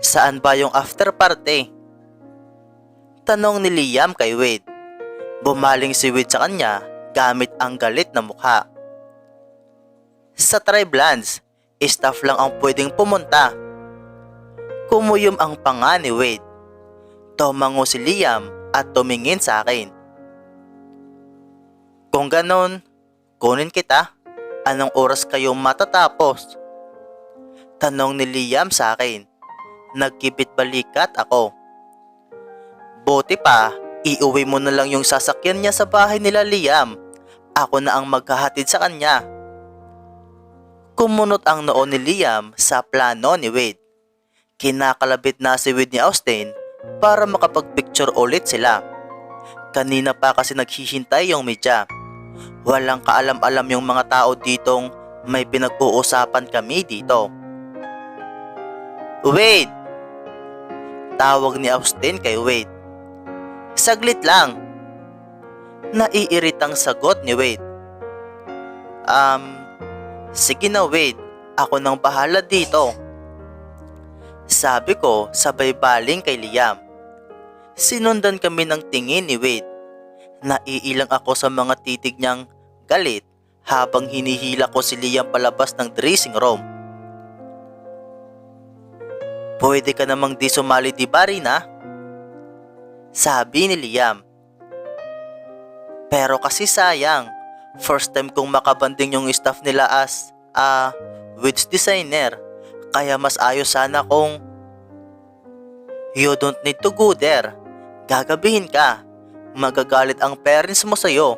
Saan ba yung after party? Tanong ni Liam kay Wade. Bumaling si Wade sa kanya gamit ang galit na mukha. Sa Tribelands, staff lang ang pwedeng pumunta. Kumuyom ang panga ni Wade. Tumango si Liam at tumingin sa akin. Kung ganon, kunin kita. Anong oras kayo matatapos? Tanong ni Liam sa akin. Nagkipit balikat ako. Buti pa, iuwi mo na lang yung sasakyan niya sa bahay nila Liam. Ako na ang maghahatid sa kanya. Kumunot ang noo ni Liam sa plano ni Wade. Kinakalabit na si Wade ni Austin para makapagpicture ulit sila. Kanina pa kasi naghihintay yung media. Walang kaalam-alam yung mga tao ditong may pinag-uusapan kami dito. Wade! Tawag ni Austin kay Wade. Saglit lang. Naiiritang sagot ni Wade. Sige na Wade, ako nang bahala dito. Sabi ko sabay baling kay Liam. Sinundan kami ng tingin ni Wade. Naiilang ako sa mga titig niyang galit habang hinihila ko si Liam palabas ng dressing room. Pwede ka namang di sumali di ba Rina? Sabi ni Liam. Pero kasi sayang, first time kong makabanding yung staff nila as witch designer, kaya mas ayos sana kung you don't need to go there. Gagabihin ka. Magagalit ang parents mo sa'yo.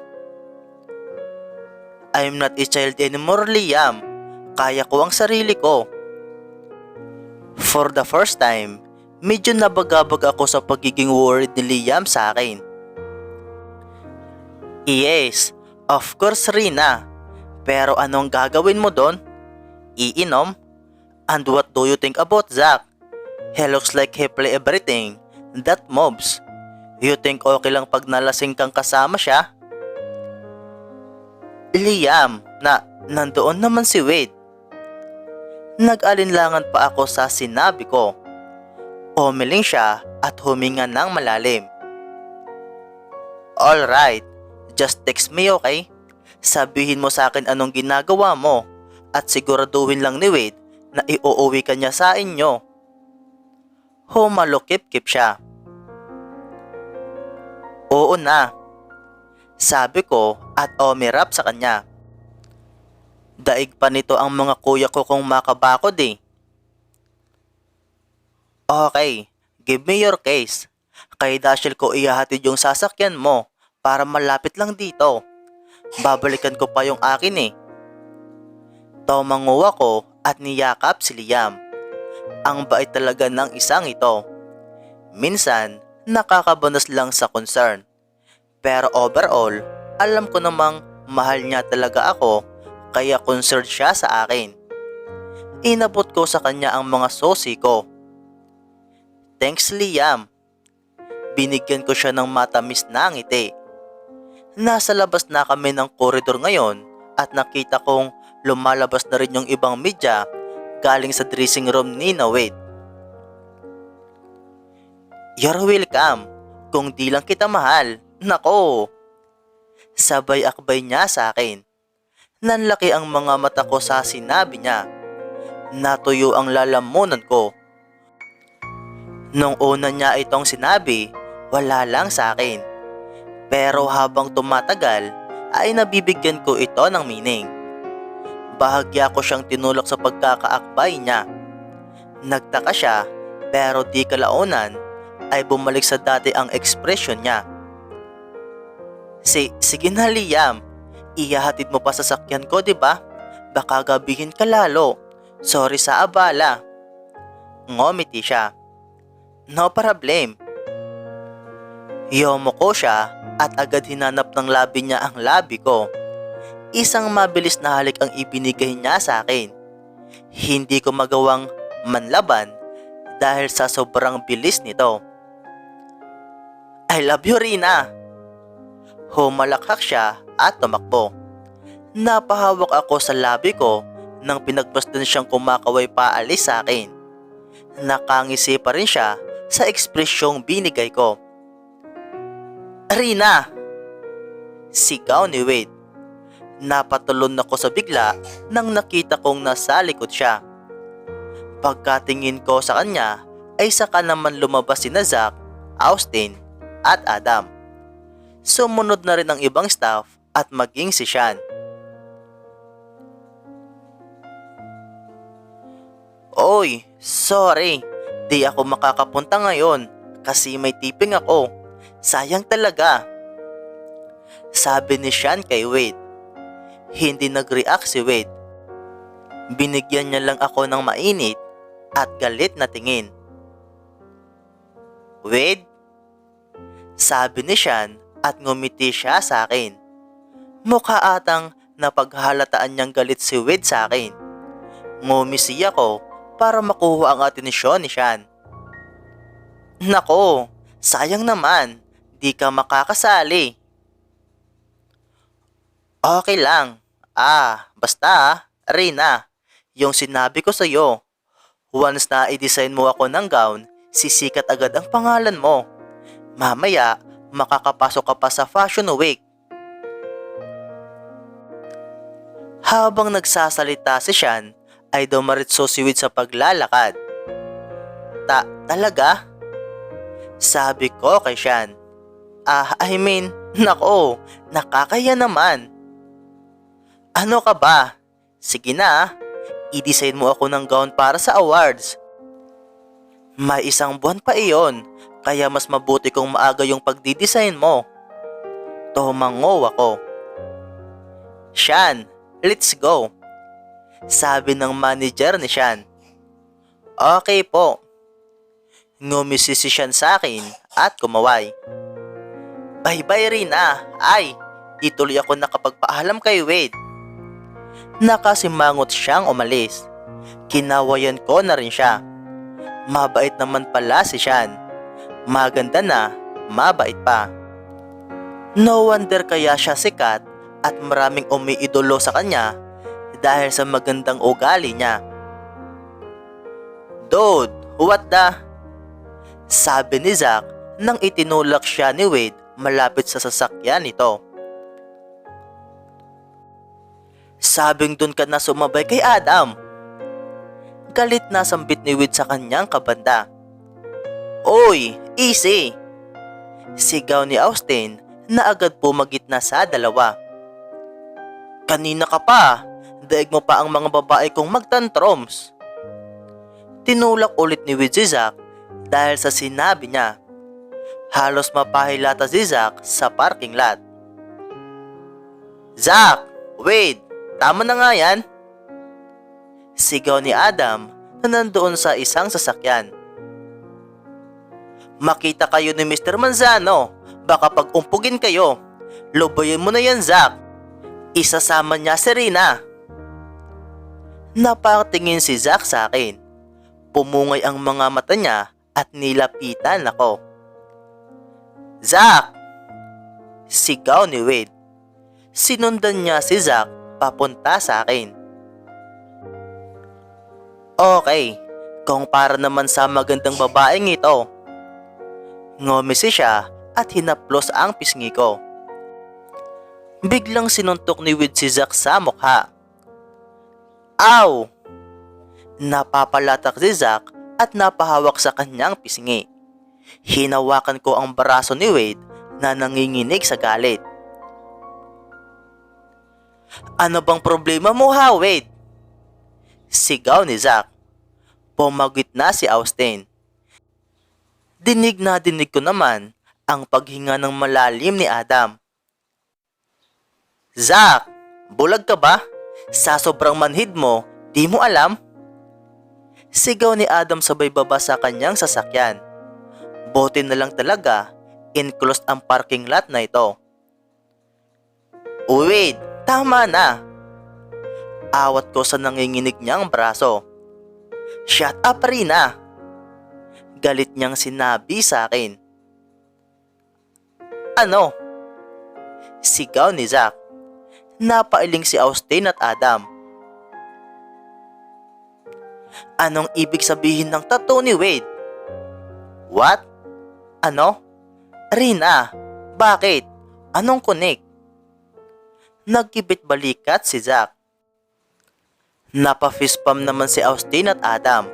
I'm not a child anymore, Liam. Kaya ko ang sarili ko. For the first time, medyo nabagabag ako sa pagiging worried ni Liam sa akin. Yes, of course Rina. Pero anong gagawin mo doon? Iinom? And what do you think about Zach? He looks like he play everything that moves. You think okay lang pag nalasing kang kasama siya? Liam, nandoon naman si Wade. Nag-alinlangan pa ako sa sinabi ko. Umiling siya at huminga ng malalim. Alright, just text me okay? Sabihin mo sa akin anong ginagawa mo at siguraduhin lang ni Wade na iuuwi ka niya sa inyo. Humalukip-kip siya. Oo na, sabi ko at umirap sa kanya. Daig pa nito ang mga kuya ko kung makabakod eh. Okay, give me your case. Kay Dashiell ko ihahatid yung sasakyan mo para malapit lang dito. Babalikan ko pa yung akin eh. Tumango ako at niyakap si Liam. Ang bait talaga ng isang ito. Minsan, nakakabanas lang sa concern. Pero overall, alam ko namang mahal niya talaga ako kaya concerned siya sa akin. Inabot ko sa kanya ang mga sosi ko. Thanks Liam. Binigyan ko siya ng matamis na ngiti. Nasa labas na kami ng koridor ngayon at nakita kong lumalabas na rin yung ibang media galing sa dressing room ni Wade. You're welcome. Kung di lang kita mahal, nako. Sabay akbay niya sa akin. Nanlaki ang mga mata ko sa sinabi niya. Natuyo ang lalamunan ko. Nung una niya itong sinabi, wala lang sa akin. Pero habang tumatagal, ay nabibigyan ko ito ng meaning. Bahagya ko siyang tinulak sa pagkakaakbay niya. Nagtaka siya, pero di kalaunan, ay bumalik sa dati ang ekspresyon niya. Sige na Liam, ihahatid mo pa sa sakyan ko diba? Baka gabihin ka lalo. Sorry sa abala. Ngumiti siya. No problem. Yomo ko siya at agad hinanap ng labi niya ang labi ko. Isang mabilis na halik ang ibinigay niya sa akin. Hindi ko magawang manlaban dahil sa sobrang bilis nito. I love you Rina. Humalakhak siya at tumakbo. Napahawak ako sa labi ko nang pinagmasdan siyang kumakaway paalis sa akin. Nakangisi pa rin siya sa ekspresyong binigay ko. Rina! Sigaw ni Wade. Napatulon ako sa bigla nang nakita kong nasa likod siya. Pagkatingin ko sa kanya ay saka naman lumabas sina Zack, Austin at Adam. Sumunod na rin ang ibang staff at maging si Sean. Oy, sorry. Di ako makakapunta ngayon kasi may tiping ako. Sayang talaga. Sabi ni Sean kay Wade. Hindi nag-react si Wade. Binigyan niya lang ako ng mainit at galit na tingin. Wade? Sabi ni Sean at ngumiti siya sa akin. Mukha atang napaghalataan niyang galit si Wade sa akin. Ngumisi ako para makuha ang atensyon ni Sean. Nako, sayang naman, di ka makakasali. Okay lang. Basta, Rina, yung sinabi ko sa'yo, once na i-design mo ako ng gown, sisikat agad ang pangalan mo. Mamaya, makakapasok ka pa sa Fashion Week. Habang nagsasalita si Sean, ay dumaritso si Wade sa paglalakad. Talaga? Sabi ko kay Sean. Nako, nakakaya naman. Ano ka ba? Sige na, i-design mo ako ng gown para sa awards. May 1 buwan pa iyon, kaya mas mabuti kung maaga yung pagdidesign mo. Tumango ako. Sean, let's go. Sabi ng manager ni Sean. Okay po. Ngumisi si Sean sa akin at kumaway. Bye-bye Rina. Di tuloy ako nakapagpaalam kay Wade. Nakasimangot siyang umalis. Kinawayan ko na rin siya. Mabait naman pala si Sean. Maganda na, mabait pa. No wonder kaya siya sikat at maraming umiidolo sa kanya dahil sa magandang ugali niya. Dude, what the? Sabi ni Zack nang itinulak siya ni Wade malapit sa sasakyan nito. Sabing dun ka na sumabay kay Adam. Galit na sambit ni Wade sa kanyang kabanda. Oy, easy! Sigaw ni Austin na agad pumagitna sa dalawa. Kanina ka pa, daig mo pa ang mga babae kong magtantrums. Tinulak ulit ni Wade si Zack dahil sa sinabi niya. Halos mapahilata si Zack sa parking lot. Zack! Wade! Tama na nga yan! Sigaw ni Adam na nandoon sa isang sasakyan. Makita kayo ni Mr. Manzano, baka pag-umpugin kayo. Lubayin mo na yan, Zack. Isasama niya si Rina. Napatingin si Zack sa akin. Pumungay ang mga mata niya at nilapitan ako. Zack! Sigaw ni Wade. Sinundan niya si Zack papunta sa akin. Okay, kung para naman sa magandang babaeng ito. Ngumisi siya at hinaplos ang pisngi ko. Biglang sinuntok ni Wade si Zack sa mukha. Ow! Napapalatak si Zack at napahawak sa kanyang pisngi. Hinawakan ko ang braso ni Wade na nanginginig sa galit. Ano bang problema mo ha, Wade? Sigaw ni Zack. Pumagit na si Austin. Dinig na dinig ko naman ang paghinga ng malalim ni Adam. Zack, bulag ka ba? Sa sobrang manhid mo, di mo alam? Sigaw ni Adam sabay baba sa kanyang sasakyan. Buti na lang talaga, enclosed ang parking lot na ito. Wade, tama na. Awat ko sa nanginginig niyang braso. Shut up, Rina. Galit niyang sinabi sa akin. Ano? Sigaw ni Zack. Napailing si Austin at Adam. Anong ibig sabihin ng tattoo ni Wade? What? Ano? Rina, bakit? Anong connect? Nagkibit balikat si Zack. Napa-fistpump naman si Austin at Adam.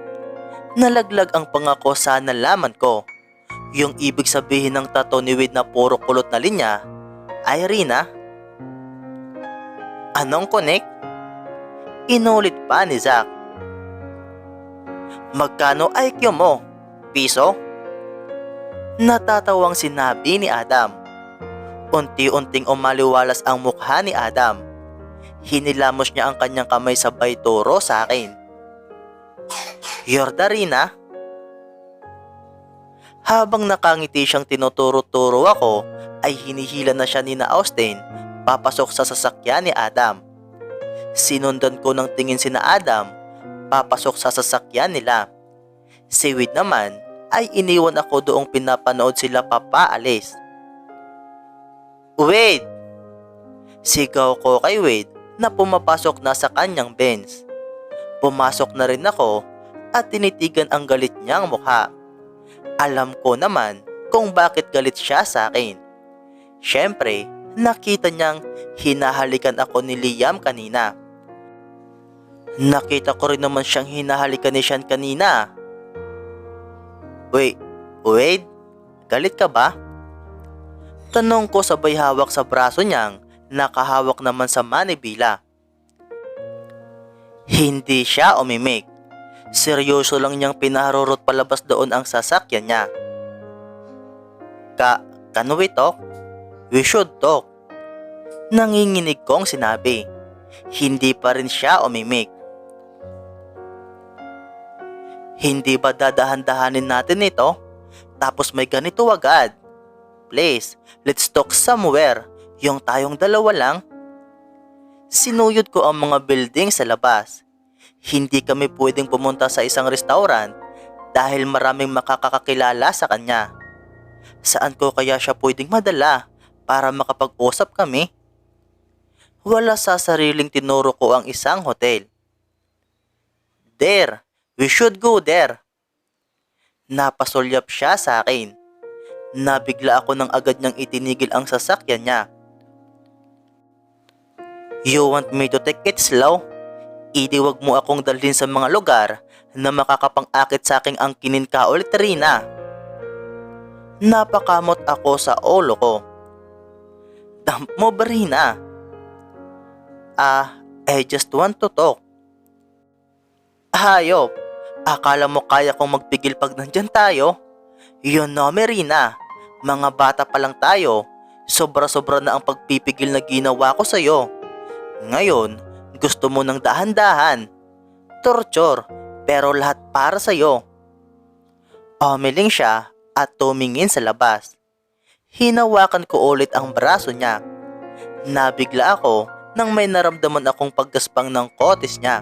Nalaglag ang pangako sa nalaman ko. Yung ibig sabihin ng tattoo ni Wade na puro kulot na linya ay Rina. Anong connect? Inulit pa ni Zack. Magkano IQ mo? Piso? Natatawang sinabi ni Adam. Unti-unting umaliwalas ang mukha ni Adam. Hinilamos niya ang kanyang kamay sabay turo sa akin. Yorda Rina? Habang nakangiti siyang tinuturo-turo ako, ay hinihila na siya ni na Austin papasok sa sasakyan ni Adam. Sinundan ko ng tingin si na Adam papasok sa sasakyan nila. Si Wade naman ay iniwan ako doong pinapanood sila papaalis. Wade! Sigaw ko kay Wade na pumapasok na sa kanyang Benz. Pumasok na rin ako at tinitigan ang galit niyang mukha. Alam ko naman kung bakit galit siya sa akin. Siyempre, nakita niyang hinahalikan ako ni Liam kanina. Nakita ko rin naman siyang hinahalikan ni Sean kanina. Wade, galit ka ba? Tanong ko sabay hawak sa braso niyang nakahawak naman sa manibila. Hindi siya umimik. Seryoso lang niyang pinaharurot palabas doon ang sasakyan niya. Can we talk? We should talk. Nanginginig kong sinabi. Hindi pa rin siya umimik. Hindi ba dadahan-dahanin natin ito? Tapos may ganito agad. Please, let's talk somewhere. Yung tayong dalawa lang. Sinuyod ko ang mga building sa labas. Hindi kami pwedeng pumunta sa isang restaurant dahil maraming makakakilala sa kanya. Saan ko kaya siya pwedeng madala para makapag-usap kami? Wala sa sariling tinuro ko ang isang hotel. There, we should go there. Napasulyap siya sa akin. Nabigla ako nang agad niyang itinigil ang sasakyan niya. You want me to take it slow? Idi wag mo akong dalhin sa mga lugar na makakapang-akit sa aking angkinin ka ulit, Rina. Napakamot ako sa ulo ko. Dump mo ba, Rina? I just want to talk. Hayop, akala mo kaya kong magpigil pag nandyan tayo? Yun no, Rina. Mga bata pa lang tayo. Sobra-sobra na ang pagpipigil na ginawa ko sa'yo. Ngayon, gusto mo ng dahan-dahan. Torture, pero lahat para sa'yo. Umiling siya at tumingin sa labas. Hinawakan ko ulit ang braso niya. Nabigla ako nang may naramdaman akong paggaspang ng kotis niya.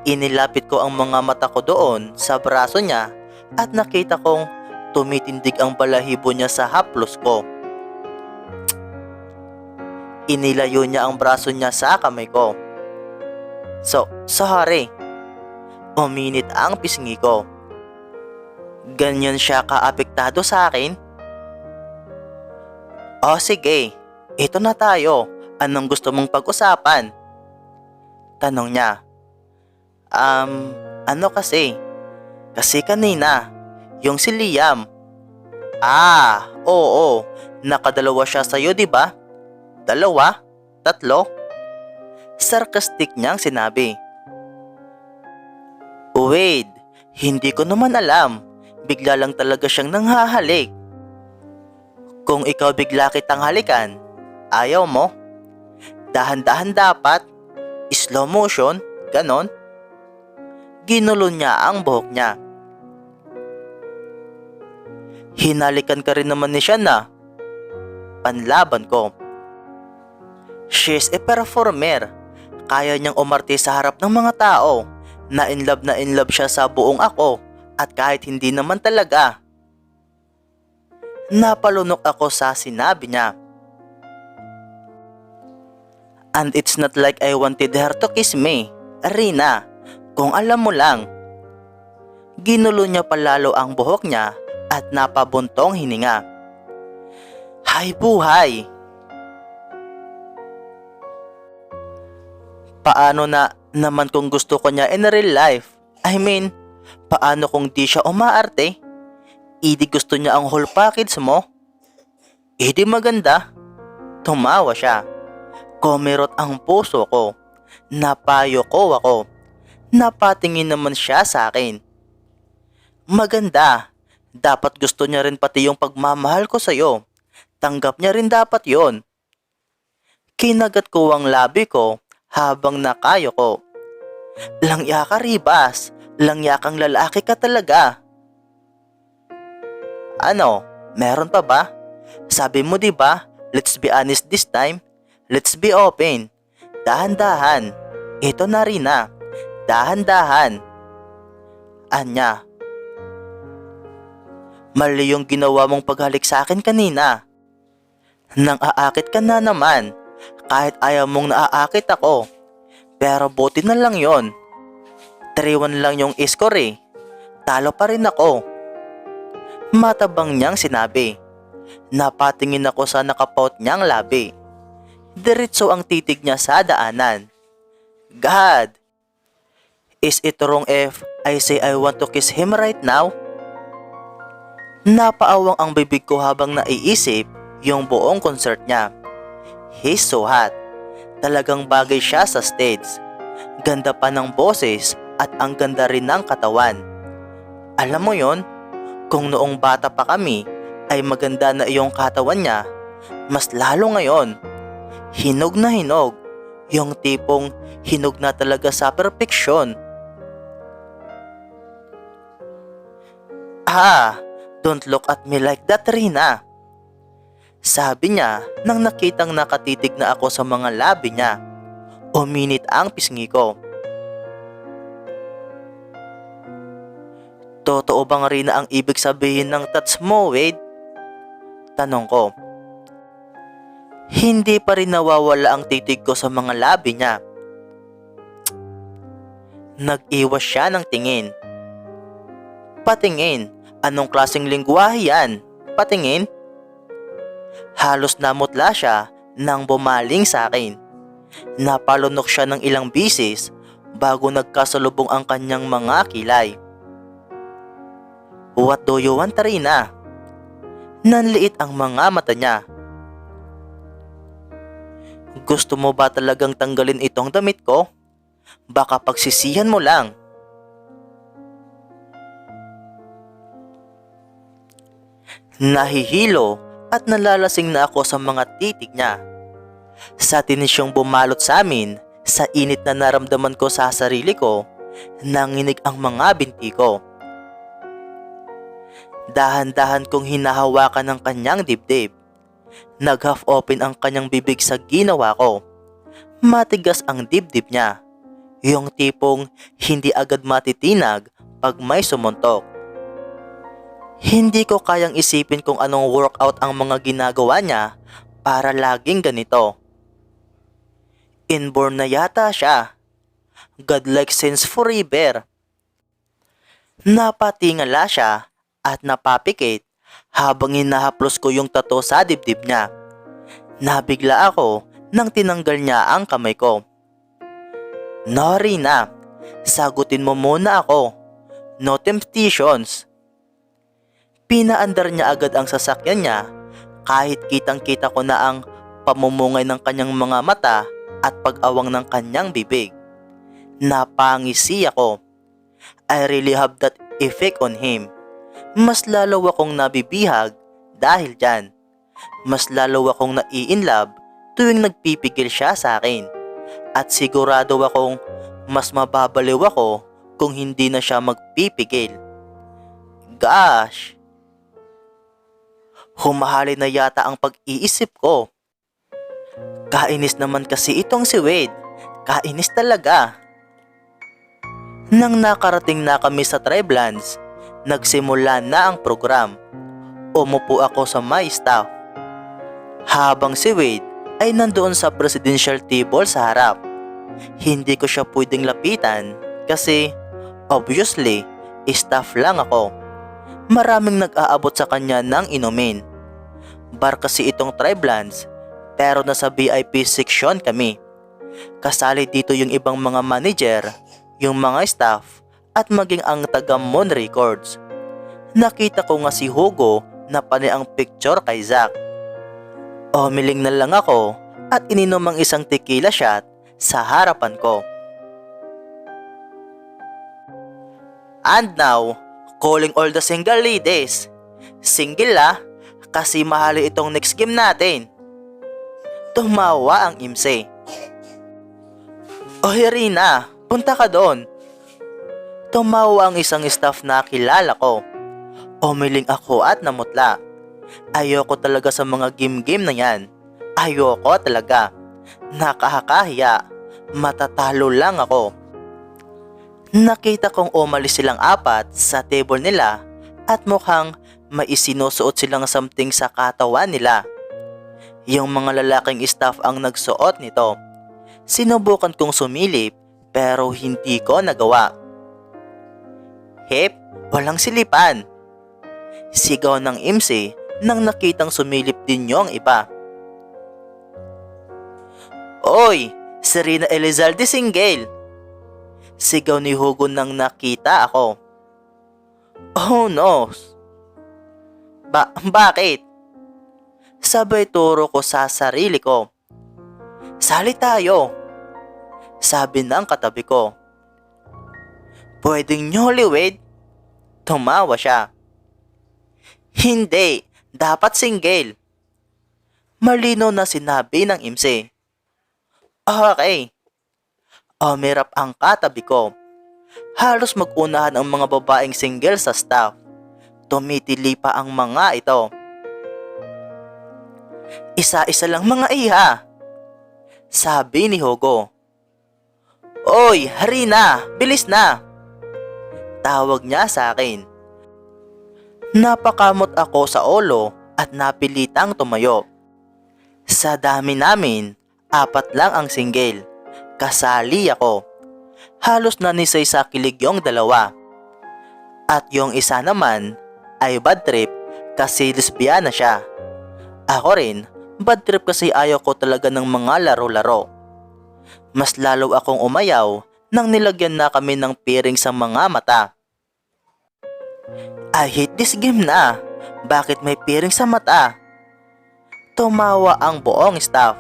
Inilapit ko ang mga mata ko doon sa braso niya at nakita kong tumitindig ang balahibo niya sa haplos ko. Inilayo niya ang braso niya sa kamay ko. Sorry. Uminit ang pisngi ko. Ganyan siya kaapektado sa akin? O sige, ito na tayo. Anong gusto mong pag-usapan? Tanong niya. Ano kasi? Kasi kanina, yung si Liam. Oo. Nakadalawa siya sa'yo, di ba? 2? 3? Sarcastic niyang sinabi. Wade, hindi ko naman alam. Bigla lang talaga siyang nanghahalik. Kung ikaw bigla kitang halikan, ayaw mo? Dahan-dahan dapat? Slow motion? Ganon? Ginulo niya ang buhok niya. Hinalikan ka rin naman ni siya na. Panlaban ko. She's a performer. Kaya niyang umarte sa harap ng mga tao. Na in love siya sa buong ako at kahit hindi naman talaga. Napalunok ako sa sinabi niya. And it's not like I wanted her to kiss me. Rina, kung alam mo lang. Ginulo niya palalo ang buhok niya at napabuntong hininga. Hay buhay! Paano na naman kung gusto ko niya in real life? I mean, paano kung di siya umaarte? Idi gusto niya ang whole package mo? Idi maganda. Tumawa siya. Kumirot ang puso ko. Napayo ko ako. Napatingin naman siya sa akin. Maganda. Dapat gusto niya rin pati yung pagmamahal ko sa'yo. Tanggap niya rin dapat yon. Kinagat ko ang labi ko habang nakayo ko. Langya ka, Ribas. Langya kang lalaki ka talaga. Ano? Meron pa ba? Sabi mo 'di ba? Let's be honest this time. Let's be open. Dahan-dahan. Ito na rin na. Dahan-dahan. Anya. Mali yung ginawa mong paghalik sa akin kanina. Nang aakit ka na naman. Kahit ayaw mong naaakit ako. Pero buti na lang yon. 3-1 lang yung score eh. Talo pa rin ako. Matabang niyang sinabi. Napatingin ako sa nakapout niyang labi. Diretso ang titig niya sa daanan. God! Is it wrong if I say I want to kiss him right now? Napaawang ang bibig ko habang naiisip yung buong concert niya. He's so hot. Talagang bagay siya sa stage. Ganda pa ng boses at ang ganda rin ng katawan. Alam mo yon, kung noong bata pa kami ay maganda na iyong katawan niya, mas lalo ngayon. Hinog na hinog. Yung tipong hinog na talaga sa perfeksyon. Don't look at me like that, Rina. Sabi niya nang nakitang nakatitig na ako sa mga labi niya. Uminit ang pisngi ko. Totoo bang Rina ang ibig sabihin ng touch mo, Wade? Tanong ko. Hindi pa rin nawawala ang titig ko sa mga labi niya. Nag-iwas siya ng tingin. Patingin. Anong klaseng lingwahe yan? Patingin. Halos namutla siya nang bumaling sa akin. Napalunok siya ng ilang bisis bago nagkasalubong ang kanyang mga kilay. What do you want, Rina? Nanliit ang mga mata niya. Gusto mo ba talagang tanggalin itong damit ko? Baka pagsisihan mo lang. Nahihilo at nalalasing na ako sa mga titig niya. Sa tinisyong bumalot sa amin, sa init na naramdaman ko sa sarili ko, nanginig ang mga binti ko. Dahan-dahan kong hinahawakan ng kanyang dibdib. Nag-half open ang kanyang bibig sa ginawa ko. Matigas ang dibdib niya. Yung tipong hindi agad matitinag pag may sumuntok. Hindi ko kayang isipin kung anong workout ang mga ginagawa niya para laging ganito. Inborn na yata siya. Godlike sense forever. Napatingala siya at napapikit habang hinahaplos ko yung tattoo sa dibdib niya. Nabigla ako nang tinanggal niya ang kamay ko. No, Rina, sagutin mo muna ako. No temptations. Pinaandar niya agad ang sasakyan niya kahit kitang-kita ko na ang pamumungay ng kanyang mga mata at pag-awang ng kanyang bibig. Napangisi ako. I really have that effect on him. Mas lalo akong nabibihag dahil dyan. Mas lalo akong nai-inlove tuwing nagpipigil siya sa akin. At sigurado akong mas mababaliw ako kung hindi na siya magpipigil. Gosh! Humahali na yata ang pag-iisip ko. Kainis naman kasi itong si Wade. Kainis talaga. Nang nakarating na kami sa Treblands, nagsimula na ang program. Umupo ako sa my staff. Habang si Wade ay nandoon sa presidential table sa harap. Hindi ko siya pwedeng lapitan kasi obviously Staff lang ako. Maraming nag-aabot sa kanya ng inumin. Bar kasi itong Triblands, pero nasa VIP section kami. Kasali dito yung ibang mga manager, yung mga staff, at maging ang taga Moon Records. Nakita ko nga si Hugo na panay ang picture kay Zack. Umiling na lang ako at ininom ang isang tequila shot sa harapan ko. And now, calling all the single ladies. Single kasi mahali itong next game natin. Tumawa ang imse. Oy Rina, punta ka doon. Tumawa ang isang staff na kilala ko. Umiling ako at namutla. Ayoko talaga sa mga game-game na yan. Ayoko talaga. Nakakahiya. Matatalo lang ako. Nakita kong umalis silang apat sa table nila at mukhang may isinusuot silang something sa katawan nila. Yung mga lalaking staff ang nagsuot nito. Sinubukan kong sumilip pero hindi ko nagawa. Hep, walang silipan. Sigaw ng MC nang nakitang sumilip din yung iba. Oy, Serena Elizalde single. Sigaw ni Hugo nang nakita ako. Oh no. Bakit? Sabay turo ko sa sarili ko. Sali tayo. Sabi ng katabi ko. Pwedeng newlywed? Tumawa siya. Hindi, dapat single. Malinaw na sinabi ng MC. Okay. Umirap ang katabi ko. Halos mag-unahan ang mga babaeng single sa staff. Tumitili pa ang mga ito. Isa-isa lang mga iha. Sabi ni Hugo. Oy, Rina, bilis na. Tawag niya sa akin. Napakamot ako sa ulo at napilitang tumayo. Sa dami namin, 4 lang ang single. Kasali ako. Halos nanisay sa kilig yung 2. At yung isa naman ay bad trip kasi lesbiana siya. Ako rin, bad trip kasi ayaw ko talaga ng mga laro-laro. Mas lalo akong umayaw nang nilagyan na kami ng piring sa mga mata. I hate this game na. Bakit may piring sa mata? Tumawa ang buong staff.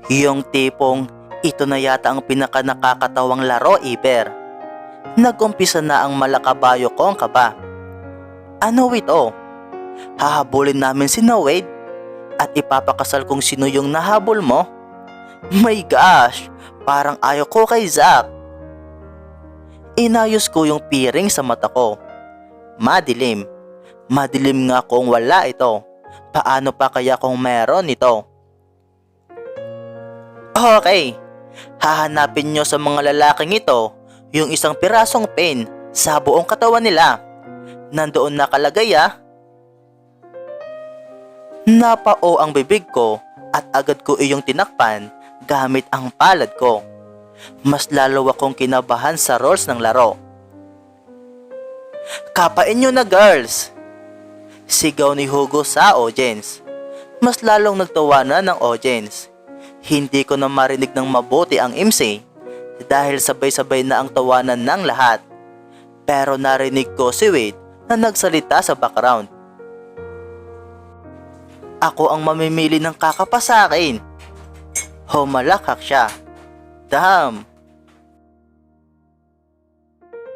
Yung tipong ito na yata ang pinaka nakakatawang laro ever. Nag-umpisa na ang malakabayo kong kaba. Ano ito? Hahabulin namin si Wade at ipapakasal kung sino yung nahabol mo? My gosh, parang ayaw ko kay Zack. Inayos ko yung piring sa mata ko. Madilim. Madilim nga kung wala ito. Paano pa kaya kung meron ito? Okay. Hahanapin nyo sa mga lalaking ito yung isang pirasong pen sa buong katawan nila. Nandoon nakalagay Napao ang bibig ko at agad ko iyong tinakpan gamit ang palad ko. Mas lalo akong kinabahan sa rules ng laro. Kapain nyo na girls! Sigaw ni Hugo sa audience. Mas lalong nagtawanan ng audience. Hindi ko na marinig ng mabuti ang MC dahil sabay-sabay na ang tawanan ng lahat. Pero narinig ko si Wade na nagsalita sa background. Ako ang mamimili ng kakapa sa akin. Humalakak siya. Damn!